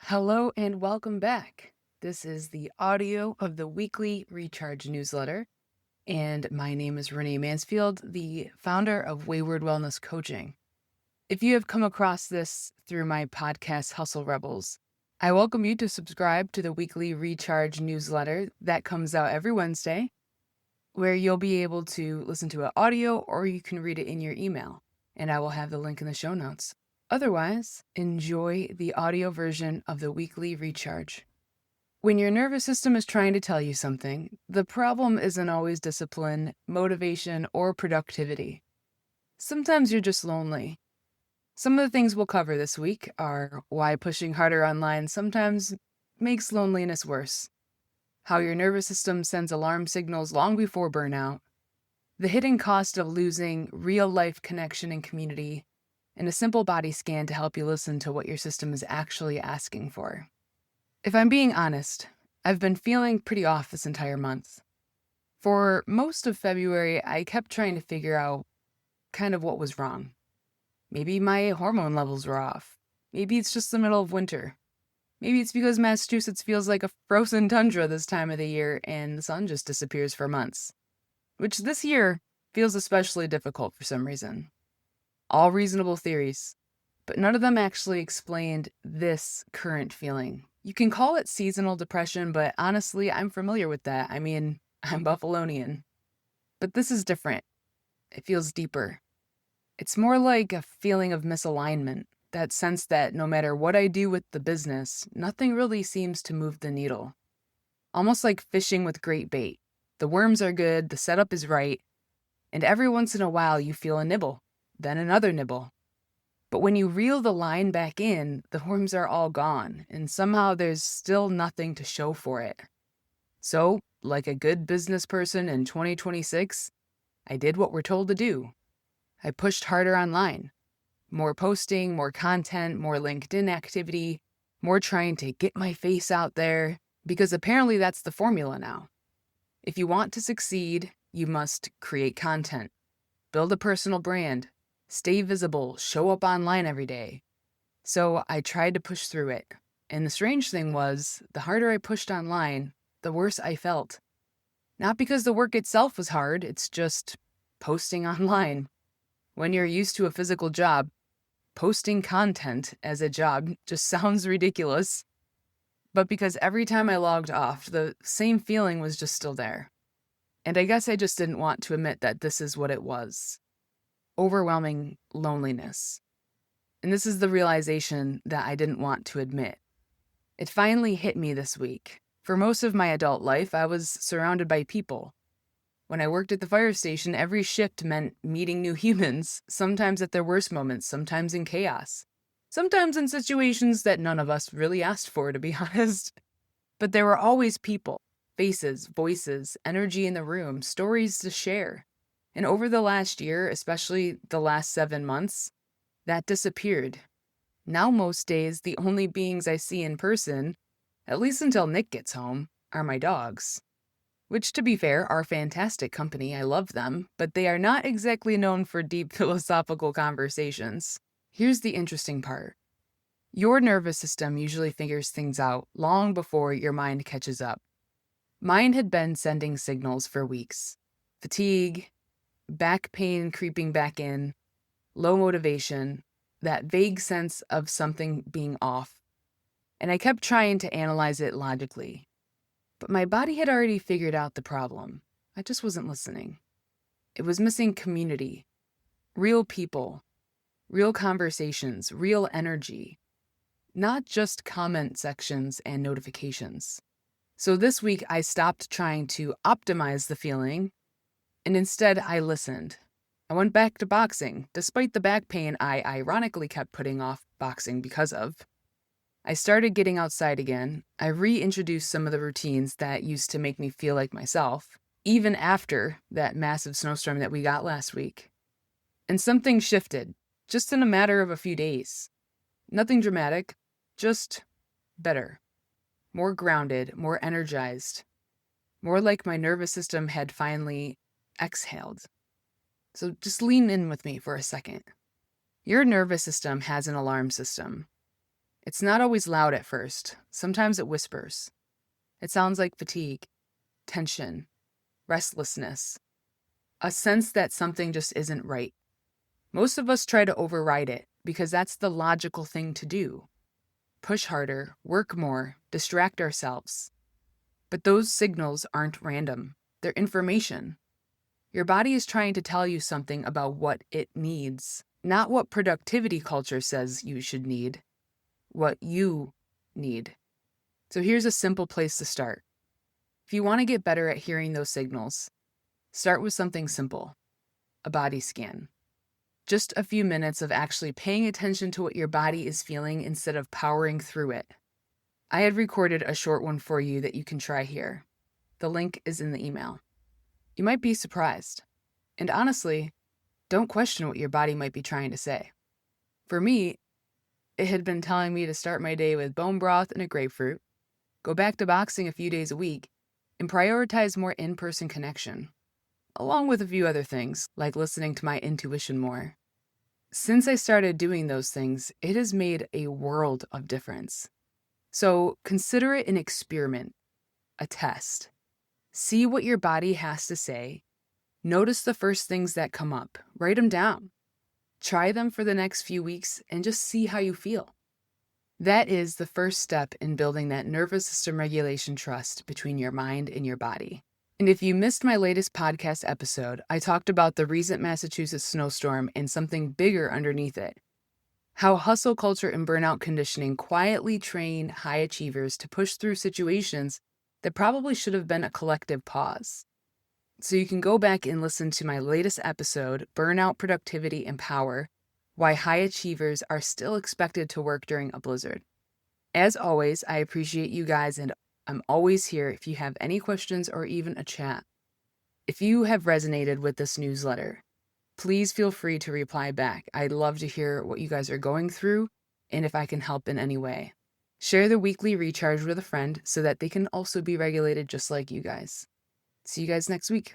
Hello and welcome back. This is the audio of the weekly Recharge newsletter, and my name is Renee Mansfield, the founder of Wayward Wellness Coaching. If you have come across this through my podcast, Hustle Rebels, I welcome you to subscribe to the weekly Recharge newsletter that comes out every Wednesday, where you'll be able to listen to an audio or you can read it in your email, and I will have the link in the show notes. Otherwise, enjoy the audio version of the weekly Recharge. When your nervous system is trying to tell you something, the problem isn't always discipline, motivation, or productivity. Sometimes you're just lonely. Some of the things we'll cover this week are why pushing harder online sometimes makes loneliness worse, how your nervous system sends alarm signals long before burnout, the hidden cost of losing real-life connection and community, and a simple body scan to help you listen to what your system is actually asking for. If I'm being honest, I've been feeling pretty off this entire month. For most of February, I kept trying to figure out kind of what was wrong. Maybe my hormone levels were off. Maybe it's just the middle of winter. Maybe it's because Massachusetts feels like a frozen tundra this time of the year and the sun just disappears for months, which this year feels especially difficult for some reason. All reasonable theories, but none of them actually explained this current feeling. You can call it seasonal depression, but honestly, I'm familiar with that. I mean, I'm Buffalonian. But this is different. It feels deeper. It's more like a feeling of misalignment, that sense that no matter what I do with the business, nothing really seems to move the needle. Almost like fishing with great bait. The worms are good, the setup is right, and every once in a while you feel a nibble. Then another nibble. But when you reel the line back in, the worms are all gone, and somehow there's still nothing to show for it. So, like a good business person in 2026, I did what we're told to do. I pushed harder online. More posting, more content, more LinkedIn activity, more trying to get my face out there, because apparently that's the formula now. If you want to succeed, you must create content, build a personal brand, stay visible, show up online every day. So I tried to push through it. And the strange thing was, the harder I pushed online, the worse I felt. Not because the work itself was hard, it's just posting online. When you're used to a physical job, posting content as a job just sounds ridiculous. But because every time I logged off, the same feeling was just still there. And I guess I just didn't want to admit that this is what it was. Overwhelming loneliness. And this is the realization that I didn't want to admit. It finally hit me this week. For most of my adult life, I was surrounded by people. When I worked at the fire station, every shift meant meeting new humans, sometimes at their worst moments, sometimes in chaos, sometimes in situations that none of us really asked for, to be honest. But there were always people, faces, voices, energy in the room, stories to share. And over the last year, especially the last 7 months, that disappeared. Now most days, the only beings I see in person, at least until Nick gets home, are my dogs. Which, to be fair, are fantastic company. I love them, but they are not exactly known for deep philosophical conversations. Here's the interesting part. Your nervous system usually figures things out long before your mind catches up. Mine had been sending signals for weeks. Fatigue, back pain creeping back in, low motivation, that vague sense of something being off. And I kept trying to analyze it logically. But my body had already figured out the problem. I just wasn't listening. It was missing community, real people, real conversations, real energy, not just comment sections and notifications. So this week I stopped trying to optimize the feeling, and instead I listened. I went back to boxing, despite the back pain I ironically kept putting off boxing because of. I started getting outside again. I reintroduced some of the routines that used to make me feel like myself, even after that massive snowstorm that we got last week. And something shifted, just in a matter of a few days. Nothing dramatic, just better. More grounded, more energized. More like my nervous system had finally exhaled. So just lean in with me for a second. Your nervous system has an alarm system. It's not always loud at first. Sometimes it whispers. It sounds like fatigue, tension, restlessness, a sense that something just isn't right. Most of us try to override it because that's the logical thing to do. Push harder, work more, distract ourselves. But those signals aren't random. They're information. Your body is trying to tell you something about what it needs, not what productivity culture says you should need, what you need. So here's a simple place to start. If you want to get better at hearing those signals, start with something simple, a body scan. Just a few minutes of actually paying attention to what your body is feeling instead of powering through it. I had recorded a short one for you that you can try here. The link is in the email. You might be surprised. And honestly, don't question what your body might be trying to say. For me, it had been telling me to start my day with bone broth and a grapefruit, go back to boxing a few days a week, and prioritize more in-person connection, along with a few other things, like listening to my intuition more. Since I started doing those things, it has made a world of difference. So consider it an experiment, a test. See what your body has to say. Notice the first things that come up. Write them down. Try them for the next few weeks and just see how you feel. That is the first step in building that nervous system regulation trust between your mind and your body. And if you missed my latest podcast episode, I talked about the recent Massachusetts snowstorm and something bigger underneath it. How hustle culture and burnout conditioning quietly train high achievers to push through situations that probably should have been a collective pause. So you can go back and listen to my latest episode, Burnout, Productivity, and Power, Why High Achievers Are Still Expected to Work During a Blizzard. As always, I appreciate you guys, and I'm always here if you have any questions or even a chat. If you have resonated with this newsletter, please feel free to reply back. I'd love to hear what you guys are going through and if I can help in any way. Share the weekly recharge with a friend so that they can also be regulated just like you guys. See you guys next week.